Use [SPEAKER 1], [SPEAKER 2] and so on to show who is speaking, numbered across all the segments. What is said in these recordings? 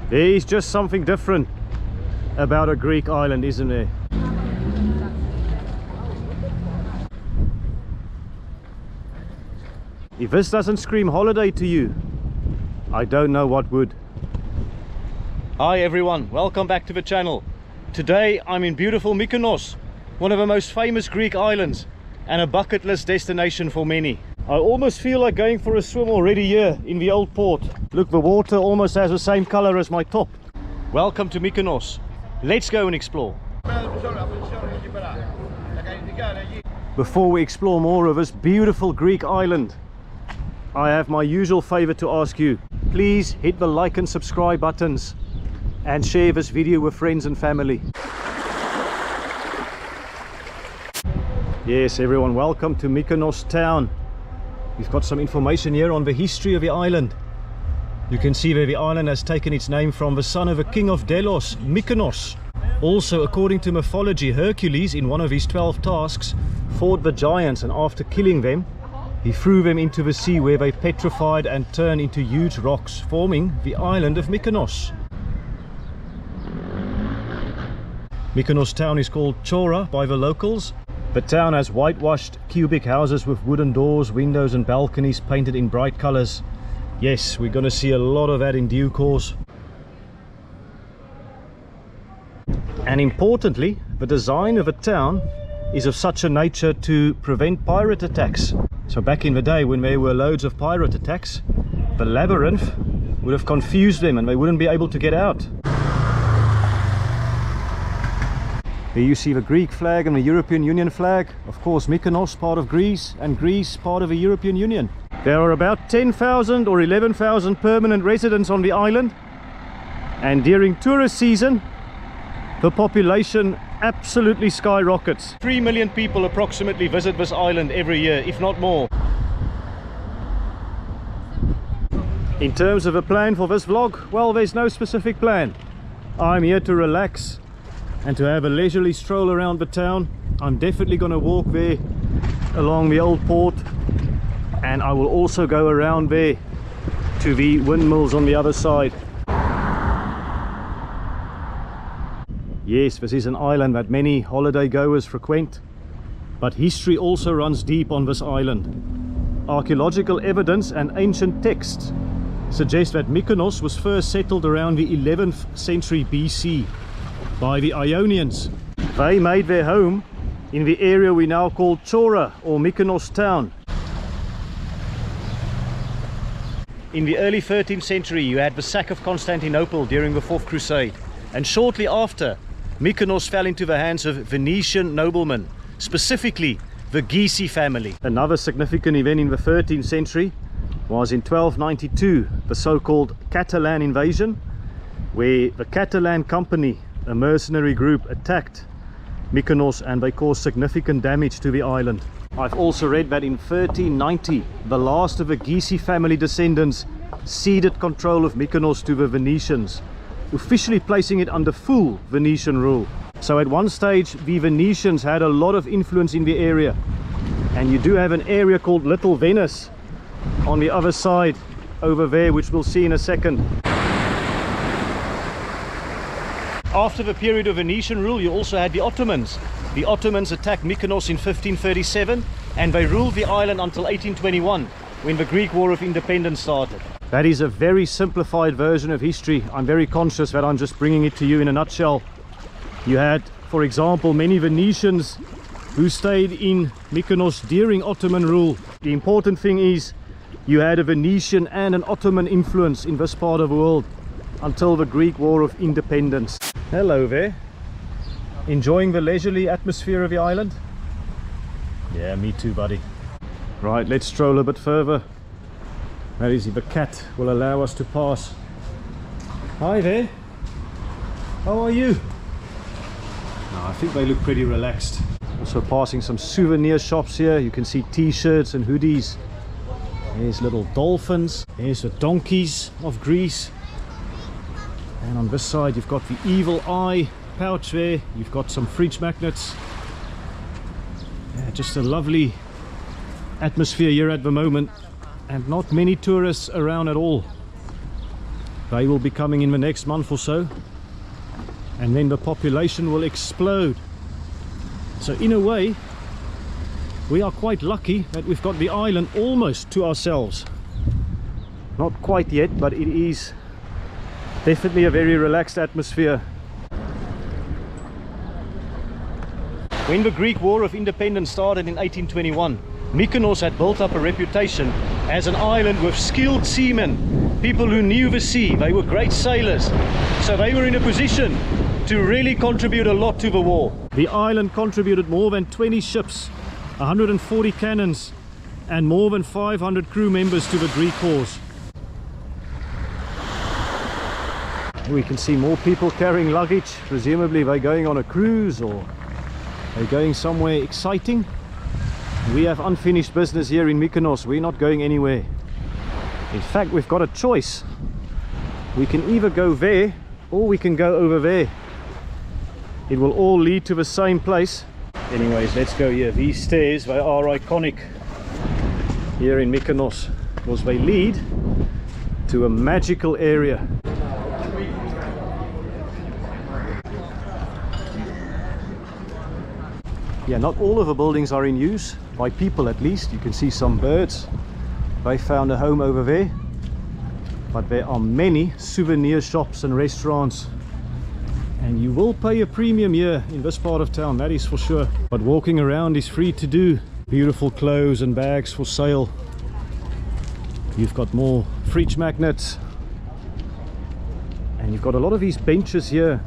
[SPEAKER 1] There is just something different about a Greek island, isn't there? If this doesn't scream holiday to you, I don't know what would. Hi everyone, welcome back to the channel. Today I'm in beautiful Mykonos, one of the most famous Greek islands and a bucket list destination for many. I almost feel like going for a swim already here in the Old Port. Look, the water almost has the same color as my top. Welcome to Mykonos. Let's go and explore. Before we explore more of this beautiful Greek island, I have my usual favor to ask you. Please hit the like and subscribe buttons and share this video with friends and family. Yes, everyone, welcome to Mykonos Town. We've got some information here on the history of the island. You can see where the island has taken its name from the son of a king of Delos, Mykonos. Also, according to mythology, Hercules, in one of his 12 tasks, fought the giants, and after killing them, he threw them into the sea, where they petrified and turned into huge rocks, forming the island of Mykonos. Mykonos Town is called Chora by the locals. The town has whitewashed cubic houses with wooden doors, windows and balconies painted in bright colors. Yes, we're going to see a lot of that in due course. And importantly, the design of the town is of such a nature to prevent pirate attacks. So back in the day, when there were loads of pirate attacks, the labyrinth would have confused them and they wouldn't be able to get out. Here you see the Greek flag and the European Union flag. Of course, Mykonos part of Greece and Greece part of the European Union. There are about 10,000 or 11,000 permanent residents on the island, and during tourist season the population absolutely skyrockets. 3 million people approximately visit this island every year, if not more. In terms of a plan for this vlog, well, there's no specific plan. I'm here to relax and to have a leisurely stroll around the town. I'm definitely going to walk there along the Old Port, and I will also go around there to the windmills on the other side. Yes, this is an island that many holiday goers frequent, but history also runs deep on this island. Archaeological evidence and ancient texts suggest that Mykonos was first settled around the 11th century BC by the Ionians. They made their home in the area we now call Chora, or Mykonos Town. In the early 13th century you had the sack of Constantinople during the Fourth Crusade, and shortly after, Mykonos fell into the hands of Venetian noblemen, specifically the Ghisi family. Another significant event in the 13th century was in 1292, the so-called Catalan invasion, where the Catalan company, a mercenary group, attacked Mykonos and they caused significant damage to the island. I've also read that in 1390 the last of the Ghisi family descendants ceded control of Mykonos to the Venetians, officially placing it under full Venetian rule. So at one stage the Venetians had a lot of influence in the area, and you do have an area called Little Venice on the other side over there, which we'll see in a second. After the period of Venetian rule, you also had the Ottomans. The Ottomans attacked Mykonos in 1537 and they ruled the island until 1821, when the Greek War of Independence started. That is a very simplified version of history. I'm very conscious that I'm just bringing it to you in a nutshell. You had, for example, many Venetians who stayed in Mykonos during Ottoman rule. The important thing is you had a Venetian and an Ottoman influence in this part of the world until the Greek War of Independence. Hello there. Enjoying the leisurely atmosphere of the island? Yeah, me too, buddy. Right, let's stroll a bit further. That is, if the cat will allow us to pass. Hi there. How are you? No, I think they look pretty relaxed. Also passing some souvenir shops here. You can see t-shirts and hoodies. There's little dolphins. There's the donkeys of Greece. And on this side you've got the evil eye pouch there. You've got some fridge magnets. Yeah, just a lovely
[SPEAKER 2] Atmosphere here at the moment, and not many tourists around at all. Right, let's stroll a bit further. That is, if a cat will allow us to pass. Hi there. How are you? No, I think they look pretty relaxed. Also passing some souvenir shops here. You can see t-shirts and hoodies. There's the dolphins. There's the donkeys of Greece. And on this side you've got the evil eye pouch there. You've got some fridge magnets. Yeah, just a lovely atmosphere here at the moment, and not many tourists around at all.
[SPEAKER 1] They will be coming in the next month or so, and then the population will explode. So in a way, we are quite lucky that we've got the island almost to ourselves. Not quite yet, but it is definitely a very relaxed atmosphere. When the Greek War of Independence started in 1821, Mykonos had built up a reputation as an island with skilled seamen, people who knew the sea. They were great sailors, so they were in a position to really contribute a lot to the war. The island contributed more than 20 ships, 140 cannons, and more than 500 crew members to the Greek cause. We can see more people carrying luggage. Presumably they're going on a cruise or they're going somewhere exciting. We have unfinished business here in Mykonos. We're not going anywhere. In fact, we've got a choice. We can either go there or we can go over there. It will all lead to the same place. Anyways, let's go here. These stairs, they are iconic here in Mykonos because they lead to a magical area. Yeah, not all of the buildings are in use, by people at least. You can see some birds. They found a home over there. But there are many souvenir shops and restaurants. And you will pay a premium here in this part of town, that is for sure. But walking around is free to do. Beautiful clothes and bags for sale. You've got more fridge magnets. And you've got a lot of these benches here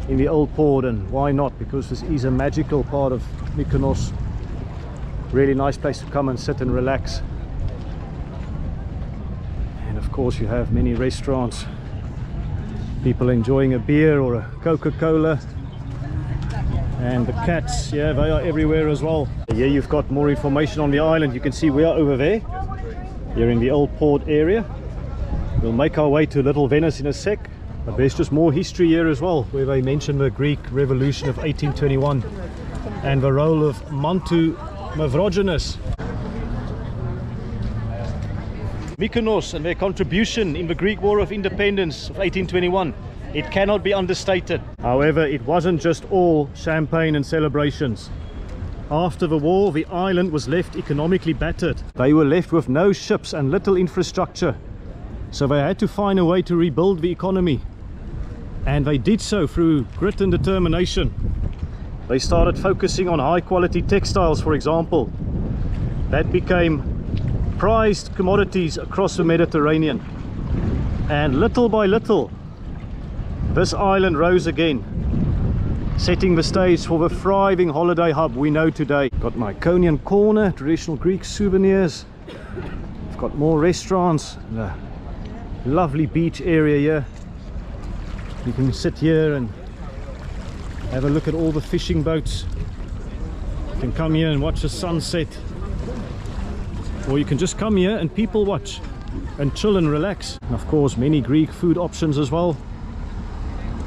[SPEAKER 1] in the Old Port, and why not? Because this is a magical part of Mykonos. Really nice place to come and sit and relax. And of course you have many restaurants. People enjoying a beer or a Coca-Cola. And the cats, yeah, they are everywhere as well. Here you've got more information on the island. You can see we are over there. Here in the Old Port area. We'll make our way to Little Venice in a sec. But there's just more history here as well, where they mention the Greek Revolution of 1821 and the role of Manto Mavrogenous. Mykonos and their contribution in the Greek War of Independence of 1821, it cannot be understated. However, it wasn't just all champagne and celebrations. After the war, the island was left economically battered. They were left with no ships and little infrastructure. So they had to find a way to rebuild the economy. And they did so through grit and determination. They started focusing on high quality textiles, for example. That became prized commodities across the Mediterranean. And little by little, this island rose again, setting the stage for the thriving holiday hub we know today. Got my Ionian corner, traditional Greek souvenirs. We've got more restaurants, and a lovely beach area here. You can sit here and have a look at all the fishing boats. You can come here and watch the sunset. Or you can just come here and people watch and chill and relax. And of course, many Greek food options as well.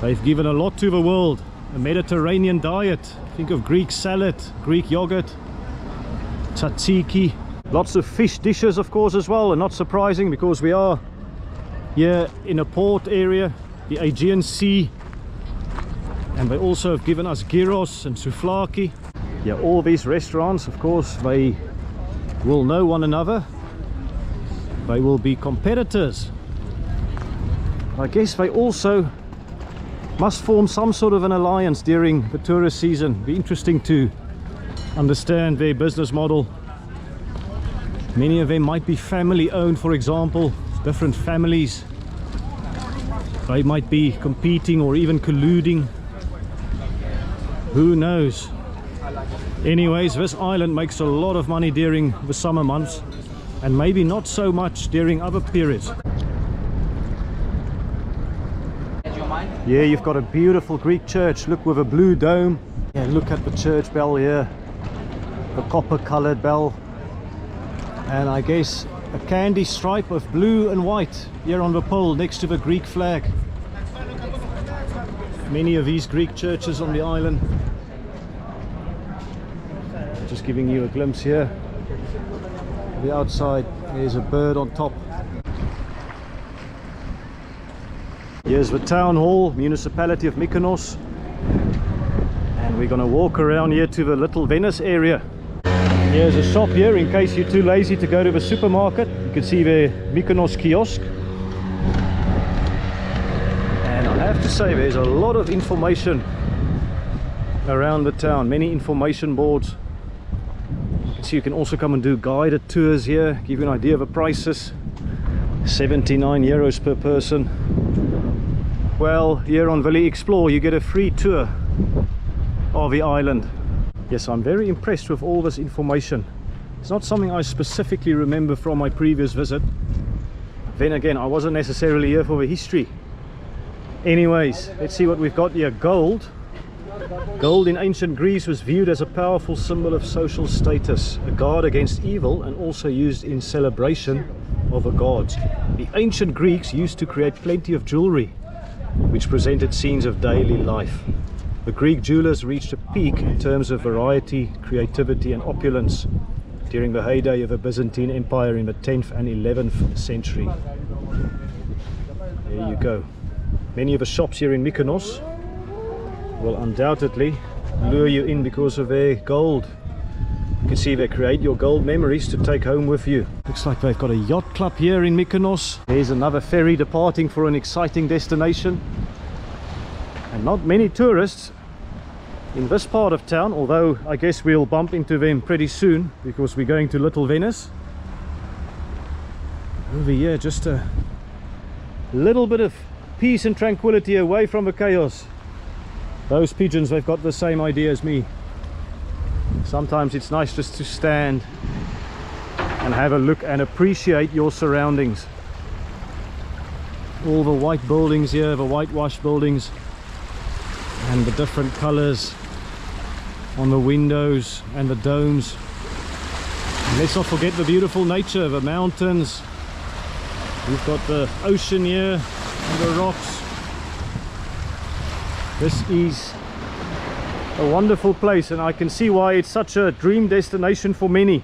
[SPEAKER 1] They've given a lot to the world. A Mediterranean diet. Think of Greek salad, Greek yogurt, tzatziki. Lots of fish dishes, of course, as well. And not surprising because we are here in a port area, the Aegean Sea. And they also have given us gyros and souvlaki. Yeah, all these restaurants, of course, they will know one another. They will be competitors. I guess they also must form some sort of an alliance during the tourist season. Be interesting to understand their business model. Many of them might be family owned, for example, different families. They might be competing or even colluding. Who knows? Anyways, this island makes a lot of money during the summer months and maybe not so much during other periods. Yeah, you've got a beautiful Greek church, look, with a blue dome. Yeah, look at the church bell here, the copper colored bell, and I guess a candy stripe of blue and white here on the pole next to the Greek flag. Many of these Greek churches on the island. Just giving you a glimpse here. The outside, there's a bird on top. Here's the town hall, municipality of Mykonos. And we're going to walk around here to the little Venice area. Here's a shop here in case you're too lazy to go to the supermarket. You can see the Mykonos kiosk. And I have to say there's a lot of information around the town, many information boards. You can see you can also come and do guided tours here, give you an idea of the prices. 79 euros per person. Well, here on Valley Explore you get a free tour of the island. Yes, I'm very impressed with all this information. It's not something I specifically remember from my previous visit. Then again, I wasn't necessarily here for the history. Anyways, let's see what we've got here. Gold. Gold in ancient Greece was viewed as a powerful symbol of social status, a guard against evil, and also used in celebration of the gods. The ancient Greeks used to create plenty of jewelry, which presented scenes of daily life. The Greek jewelers reached a peak in terms of variety, creativity and opulence during the heyday of the Byzantine Empire in the 10th and 11th century. There you go. Many of the shops here in Mykonos will undoubtedly lure you in because of their gold. You can see they create your gold memories to take home with you. Looks like they've got a yacht club here in Mykonos. There's another ferry departing for an exciting destination. And not many tourists in this part of town, although I guess we'll bump into them pretty soon because we're going to Little Venice. Over here, just a little bit of peace and tranquility away from the chaos. Those pigeons, they've got the same idea as me. Sometimes it's nice just to stand and have a look and appreciate your surroundings. All the white buildings here, the whitewashed buildings, and the different colors on the windows and the domes. And let's not forget the beautiful nature, the mountains. We've got the ocean here and the rocks. This is a wonderful place, and I can see why it's such a dream destination for many.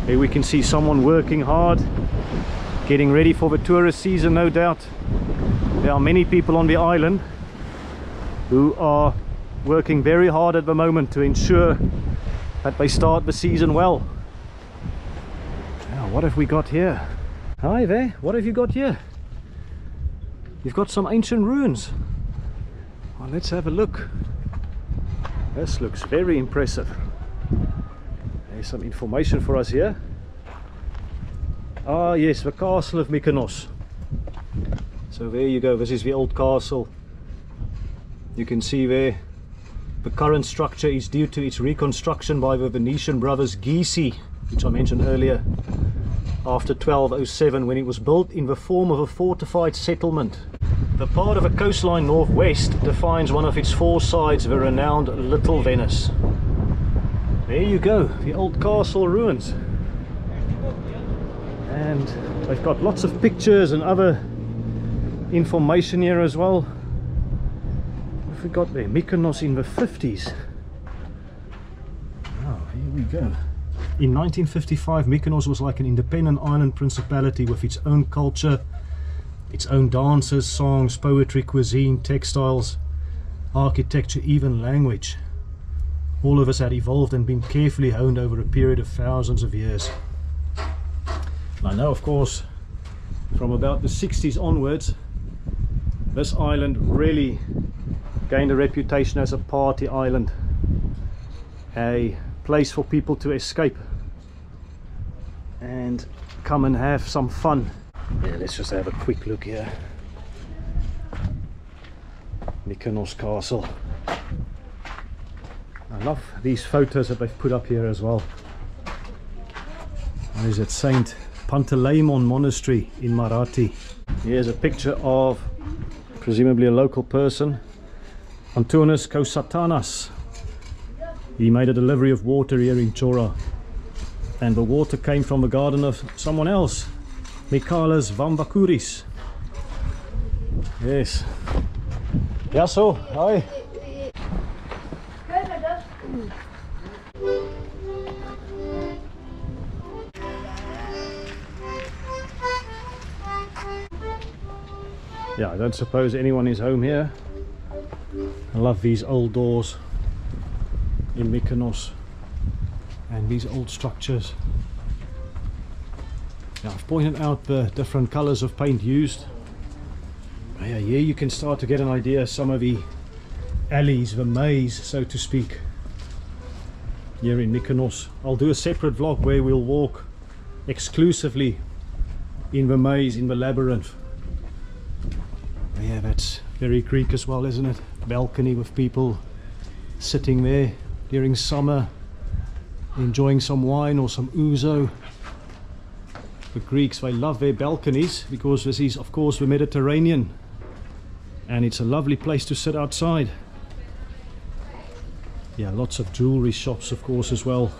[SPEAKER 1] Here we can see someone working hard, getting ready for the tourist season, no doubt. There are many people on the island who are working very hard at the moment to ensure that they start the season well. Now, what have we got here? Hi there, what have you got here? You've got some ancient ruins. Well, let's have a look. This looks very impressive. There's some information for us here. Ah yes, the castle of Mykonos. So there you go, this is the old castle. You can see there the current structure is due to its reconstruction by the Venetian brothers Ghisi, which I mentioned earlier, after 1207, when it was built in the form of a fortified settlement. The part of the coastline northwest defines one of its four sides, the renowned Little Venice. There you go, the old castle ruins. And they've got lots of pictures and other information here as well. What have we got there? Mykonos in the 50s. Oh, here we go. In 1955, Mykonos was like an independent island principality with its own culture, its own dances, songs, poetry, cuisine, textiles, architecture, even language. All of us had evolved and been carefully honed over a period of thousands of years. And I know, of course, from about the 60s onwards, this island really gained a reputation as a party island, a place for people to escape and come and have some fun. Yeah, let's just have a quick look here. Mykonos Castle. I love these photos that they've put up here as well. What is it? Saint Panteleimon Monastery in Marathi. Here's a picture of presumably a local person, Antonis Kausatanas. He made a delivery of water here in Chora, and the water came from the garden of someone else, Michalis Vambakouris. Yes. Yeah, so, hi. Yeah, I don't suppose anyone is home here. I love these old doors in Mykonos and these old structures. Now, I've pointed out the different colors of paint used. Yeah, here you can start to get an idea of some of the alleys, the maze, so to speak, here in Mykonos. I'll do a separate vlog where we'll walk exclusively in the maze, in the labyrinth. Yeah, that's very Greek as well, isn't it? Balcony with people sitting there during summer, enjoying some wine or some ouzo. The Greeks, they love their balconies because this is, of course, the Mediterranean, and it's a lovely place to sit outside. Yeah, lots of jewelry shops, of course, as well.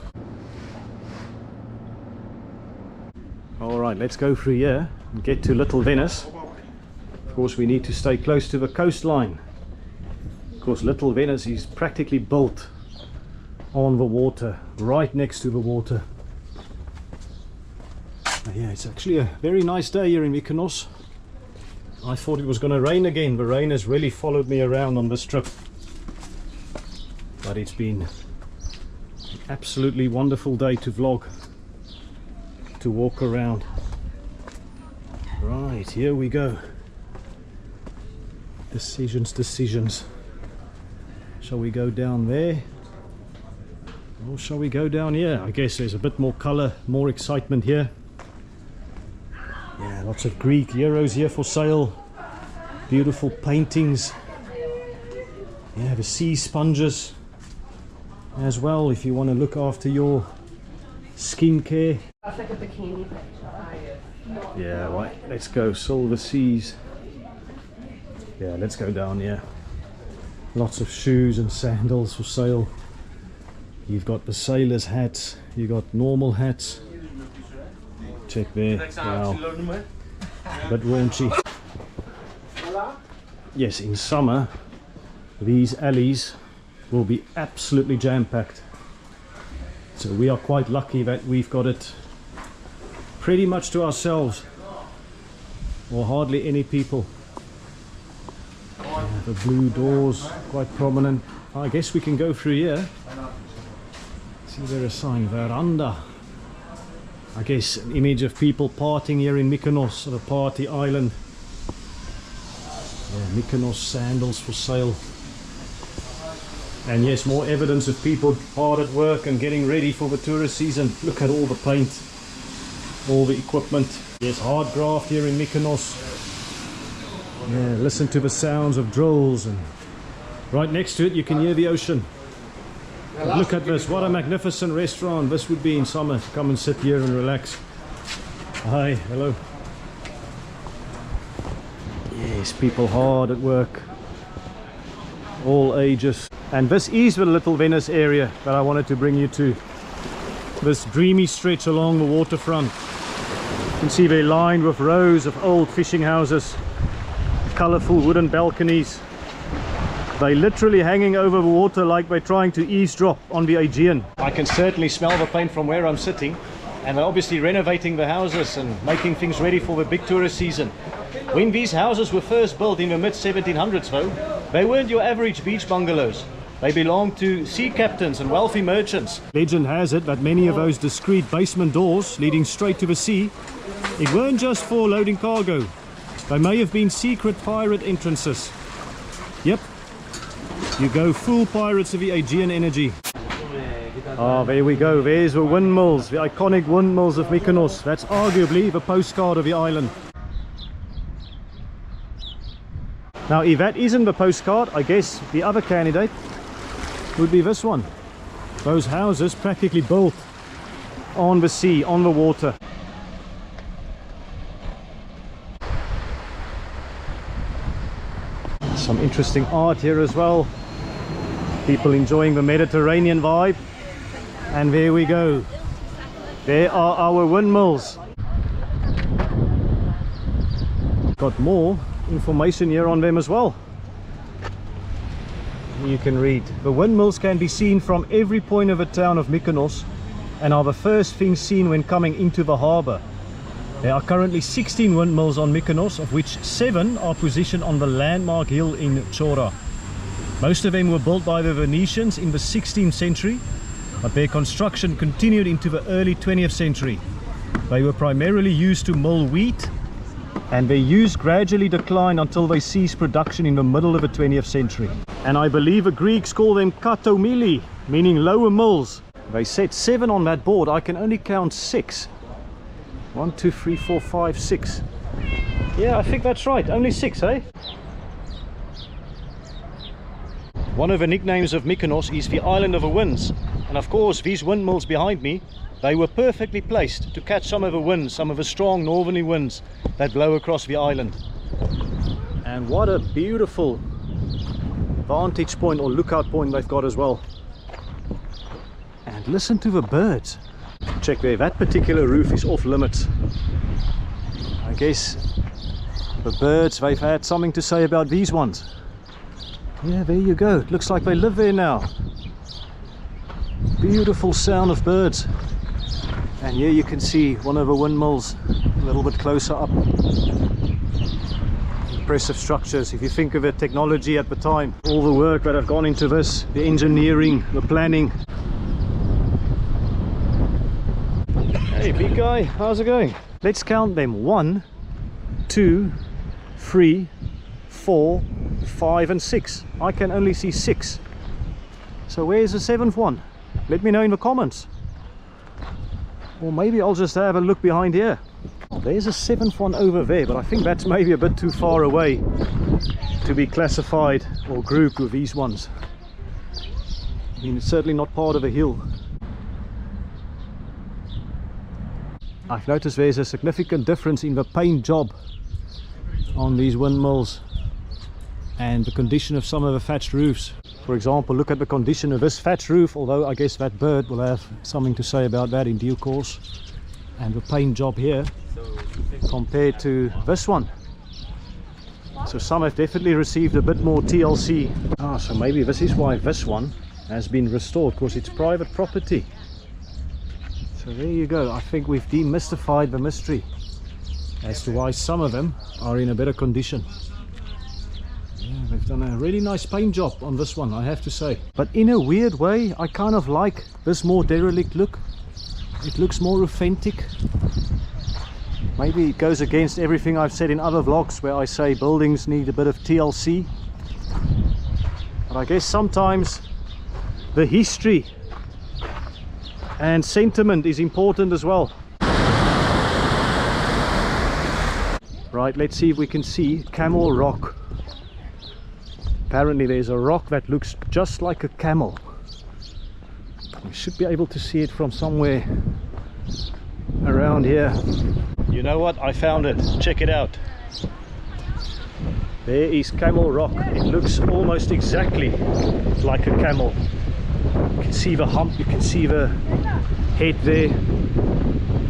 [SPEAKER 1] Alright, let's go through here and get to Little Venice. Of course, we need to stay close to the coastline. Of course, Little Venice is practically built on the water, right next to the water. Yeah, it's actually a very nice day here in Mykonos. I thought it was going to rain again. The rain has really followed me around on this trip. But it's been an absolutely wonderful day to vlog, to walk around. Right, here we go. Decisions. Shall we go down there? Or shall we go down here? I guess there's a bit more color, more excitement here. Yeah, lots of Greek euros here for sale. Beautiful paintings. Yeah, the sea sponges as well, if you want to look after your skincare.
[SPEAKER 2] That's like a bikini picture.
[SPEAKER 1] Yeah, right, let's go. Silver Seas. Yeah, let's go down here. Lots of shoes and sandals for sale. You've got the sailor's hats, you've got normal hats. Check there. Wow. A bit raunchy. Yes, in summer these alleys will be absolutely jam-packed. So we are quite lucky that we've got it pretty much to ourselves, or hardly any people. The blue doors quite prominent. I guess we can go through here. See, there a sign, veranda. I guess an image of people partying here in Mykonos, a party island. Yeah, Mykonos sandals for sale. And yes, more evidence of people hard at work and getting ready for the tourist season. Look at all the paint, all the equipment. Yes, hard graft here in Mykonos. Yeah, listen to the sounds of drills, and right next to it you can hear the ocean. Look at this, what a magnificent restaurant. This would be in summer, to come and sit here and relax. Hi, hello. Yes, people hard at work, all ages. And this is the Little Venice area that I wanted to bring you to. This dreamy stretch along the waterfront. You can see they're lined with rows of old fishing houses, colourful wooden balconies. They're literally hanging over the water like they're trying to eavesdrop on the Aegean. I can certainly smell the paint from where I'm sitting, and they're obviously renovating the houses and making things ready for the big tourist season. When these houses were first built in the mid-1700s though, they weren't your average beach bungalows. They belonged to sea captains and wealthy merchants. Legend has it that many of those discreet basement doors leading straight to the sea, it weren't just for loading cargo. They may have been secret pirate entrances. Yep, you go full pirates of the Aegean energy. Ah, there we go. There's the windmills, the iconic windmills of Mykonos. That's arguably the postcard of the island. Now, if that isn't the postcard, I guess the other candidate would be this one. Those houses practically built on the sea, on the water. Some interesting art here as well. People enjoying the Mediterranean vibe. And there we go. There are our windmills. Got more information here on them as well. You can read. The windmills can be seen from every point of the town of Mykonos and are the first thing seen when coming into the harbour. There are currently 16 windmills on Mykonos, of which 7 are positioned on the landmark hill in Chora. Most of them were built by the Venetians in the 16th century, but their construction continued into the early 20th century. They were primarily used to mill wheat, and their use gradually declined until they ceased production in the middle of the 20th century. And I believe the Greeks call them katomili, meaning lower mills. They said 7 on that board. I can only count 6. 1, 2, 3, 4, 5, 6. Yeah, I think that's right. Only 6, eh? One of the nicknames of Mykonos is the Island of the Winds. And of course, these windmills behind me, they were perfectly placed to catch some of the winds, some of the strong northerly winds that blow across the island. And what a beautiful vantage point or lookout point they've got as well. And listen to the birds. Check there, that particular roof is off limits. I guess the birds, they've had something to say about these ones. Yeah, there you go. It looks like they live there now. Beautiful sound of birds. And here you can see one of the windmills a little bit closer up. Impressive structures. If you think of the technology at the time, all the work that have gone into this, the engineering, the planning. Hey big guy, how's it going? Let's count them. 1, 2, 3, 4, 5 and 6. I can only see 6. So where's the 7th one? Let me know in the comments. Or maybe I'll just have a look behind here. Oh, there's a 7th one over there, but I think that's maybe a bit too far away to be classified or grouped with these ones. I mean, it's certainly not part of a hill. I've noticed there's a significant difference in the paint job on these windmills and the condition of some of the thatched roofs. For example, look at the condition of this thatched roof, although I guess that bird will have something to say about that in due course. And the paint job here compared to this one. So some have definitely received a bit more TLC. Ah, so maybe this is why this one has been restored, because it's private property. So there you go. I think we've demystified the mystery as to why some of them are in a better condition. Yeah, they've done a really nice paint job on this one, I have to say. But in a weird way, I kind of like this more derelict look. It looks more authentic. Maybe it goes against everything I've said in other vlogs where I say buildings need a bit of TLC. But I guess sometimes the history and sentiment is important as well. Right, let's see if we can see Camel Rock. Apparently there's a rock that looks just like a camel. We should be able to see it from somewhere around here. You know what? I found it. Check it out. There is Camel Rock. It looks almost exactly like a camel. You can see the hump, you can see the head there,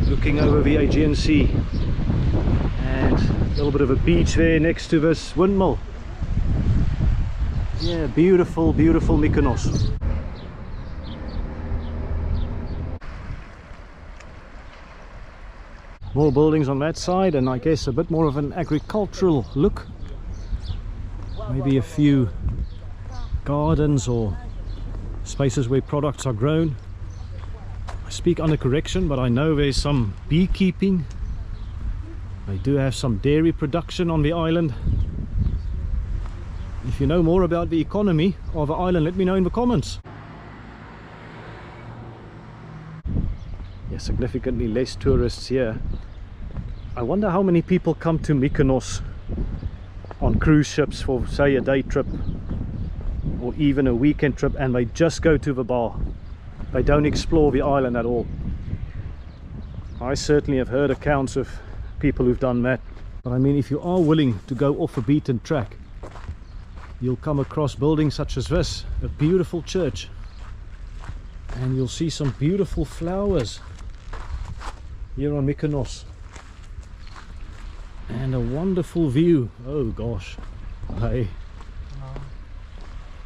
[SPEAKER 1] looking over the Aegean Sea. And a little bit of a beach there next to this windmill. Yeah, beautiful, beautiful Mykonos. More buildings on that side, and I guess a bit more of an agricultural look. Maybe a few gardens or spaces where products are grown. I speak under correction, but I know there's some beekeeping. They do have some dairy production on the island. If you know more about the economy of the island, let me know in the comments. Yeah, significantly less tourists here. I wonder how many people come to Mykonos on cruise ships for, say, a day trip or even a weekend trip, and they just go to the bar. They don't explore the island at all. I certainly have heard accounts of people who've done that. But I mean, if you are willing to go off a beaten track, you'll come across buildings such as this, a beautiful church, and you'll see some beautiful flowers here on Mykonos, and a wonderful view. Oh gosh, hey.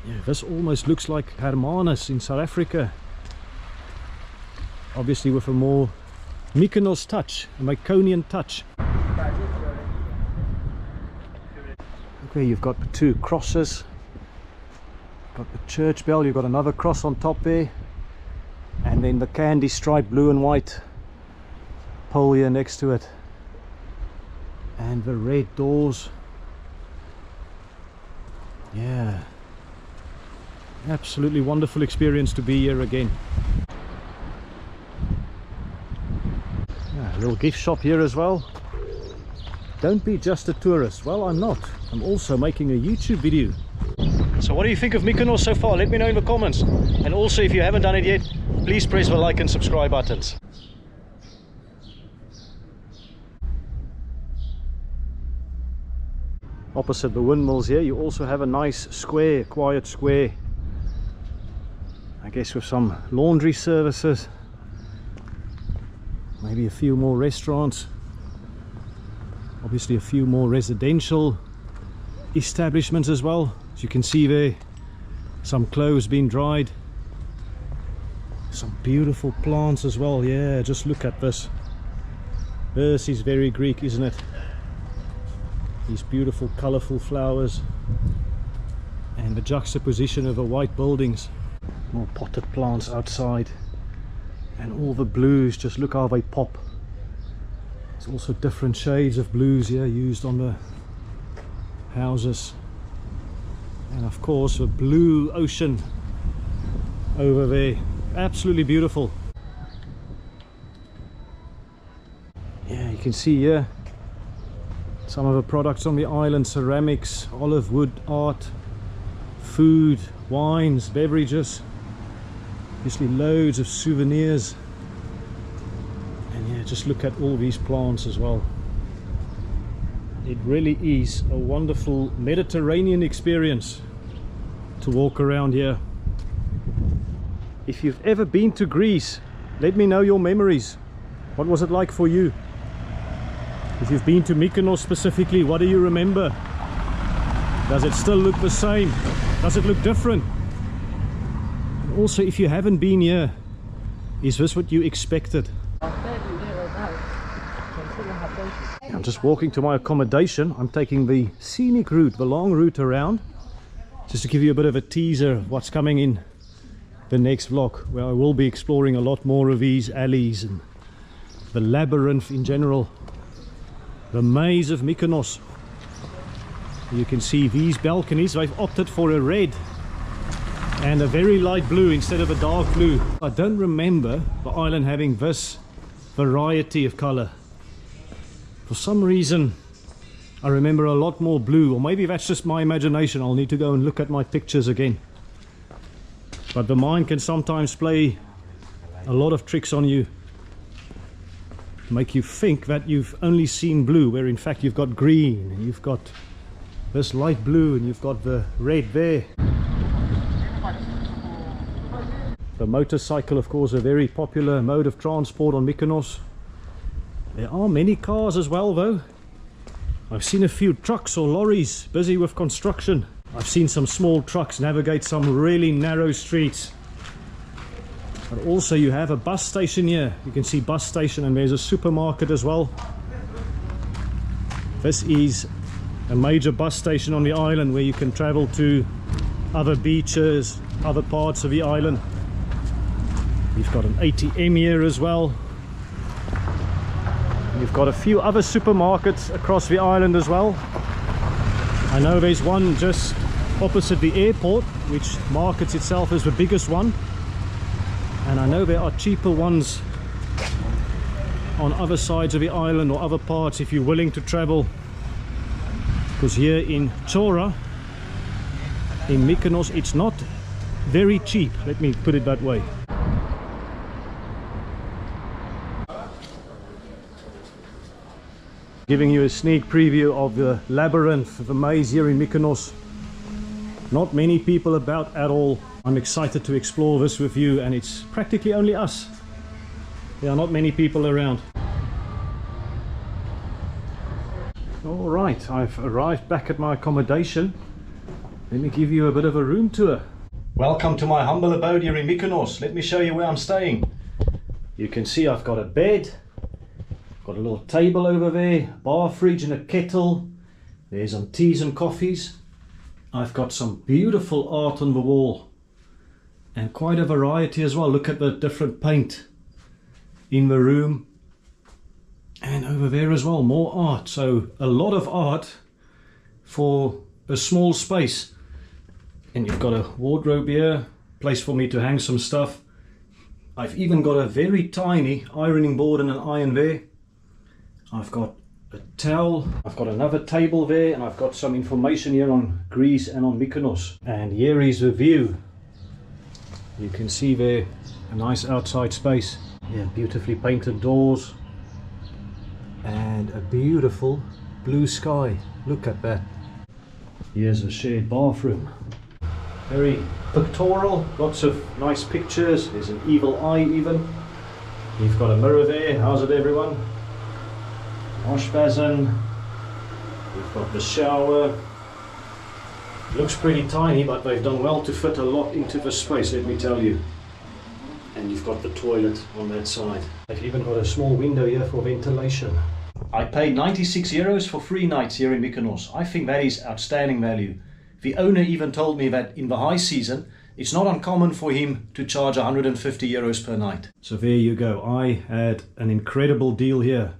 [SPEAKER 1] Yeah, this almost looks like Hermanus in South Africa, obviously with a more Mykonos touch, a Myconian touch. Okay, you've got the two crosses. Got the church bell, you've got another cross on top there. And then the candy striped blue and white pole here next to it. And the red doors. Yeah. Absolutely wonderful experience to be here again. Yeah, a little gift shop here as well. Don't be just a tourist. Well, I'm not. I'm also making a YouTube video. So what do you think of Mykonos so far? Let me know in the comments. And also, if you haven't done it yet, please press the like and subscribe buttons. Opposite the windmills here, you also have a nice square, quiet square. I guess with some laundry services. Maybe a few more restaurants. Obviously a few more residential establishments as well. As you can see there, some clothes being dried. Some beautiful plants as well. Yeah, just look at this. This is very Greek, isn't it? These beautiful colourful flowers and the juxtaposition of the white buildings. More potted plants outside and all the blues, just look how they pop. There's also different shades of blues here used on the houses. And of course the blue ocean over there. Absolutely beautiful. Yeah, you can see here some of the products on the island: ceramics, olive wood art, food, wines, beverages, obviously loads of souvenirs. And yeah, just look at all these plants as well. It really is a wonderful Mediterranean experience to walk around here. If you've ever been to Greece, let me know your memories. What was it like for you? If you've been to Mykonos specifically, what do you remember? Does it still look the same? Does it look different? And also, if you haven't been here, is this what you expected? I'm just walking to my accommodation. I'm taking the scenic route, the long route around, just to give you a bit of a teaser of what's coming in the next vlog, where I will be exploring a lot more of these alleys and the labyrinth in general. The maze of Mykonos. You can see these balconies, they've opted for a red and a very light blue instead of a dark blue. I don't remember the island having this variety of color. For some reason I remember a lot more blue, or maybe that's just my imagination. I'll need to go and look at my pictures again. But the mind can sometimes play a lot of tricks on you, make you think that you've only seen blue, where in fact you've got green, and you've got this light blue, and you've got the red there. The motorcycle, of course, a very popular mode of transport on Mykonos. There are many cars as well though. I've seen a few trucks or lorries busy with construction. I've seen some small trucks navigate some really narrow streets. But also you have a bus station here. You can see bus station, and there's a supermarket as well. This is a major bus station on the island where you can travel to other beaches, other parts of the island. You've got an ATM here as well. You've got a few other supermarkets across the island as well. I know there's one just opposite the airport, which markets itself as the biggest one. And I know there are cheaper ones on other sides of the island or other parts if you're willing to travel. Because here in Chora, in Mykonos, it's not very cheap, let me put it that way. Giving you a sneak preview of the labyrinth, the maze here in Mykonos. Not many people about at all. I'm excited to explore this with you, and it's practically only us. There are not many people around. All right, I've arrived back at my accommodation. Let me give you a bit of a room tour. Welcome to my humble abode here in Mykonos. Let me show you where I'm staying. You can see I've got a bed, Got a little table over there, bar fridge and a kettle. There's some teas and coffees. I've got some beautiful art on the wall and quite a variety as well. Look at the different paint in the room, and over there as well, more art. So a lot of art for a small space. And you've got a wardrobe here, place for me to hang some stuff. I've even got a very tiny ironing board and an iron there. I've got a towel, I've got another table there, and I've got some information here on Greece and on Mykonos. And here is the view. You can see there a nice outside space. Yeah, beautifully painted doors and a beautiful blue sky. Look at that. Here's a shared bathroom. Very pictorial, lots of nice pictures. There's an evil eye even. You've got a mirror there. How's it, everyone? Wash basin. We've got the shower. Looks pretty tiny, but they've done well to fit a lot into the space, let me tell you. And you've got the toilet on that side. They've even got a small window here for ventilation. I paid 96 euros for 3 nights here in Mykonos. I think that is outstanding value. The owner even told me that in the high season, it's not uncommon for him to charge 150 euros per night. So there you go. I had an incredible deal here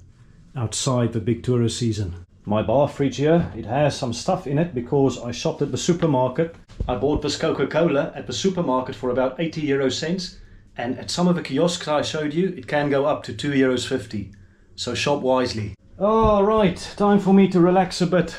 [SPEAKER 1] outside the big tourist season. My bar fridge here, it has some stuff in it because I shopped at the supermarket. I bought this Coca-Cola at the supermarket for about 80 euro cents, and at some of the kiosks I showed you, it can go up to 2 euros 50. So shop wisely. All right, time for me to relax a bit.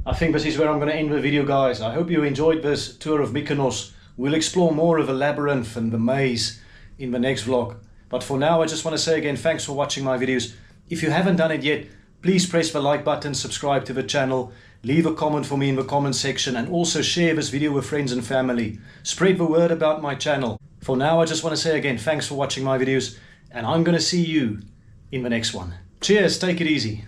[SPEAKER 1] I think this is where I'm going to end the video, guys. I hope you enjoyed this tour of Mykonos. We'll explore more of the labyrinth and the maze in the next vlog. But for now, I just want to say again, thanks for watching my videos. If you haven't done it yet, please press the like button, subscribe to the channel, leave a comment for me in the comment section, and also share this video with friends and family. Spread the word about my channel. For now, I just want to say again, thanks for watching my videos, and I'm going to see you in the next one. Cheers, take it easy.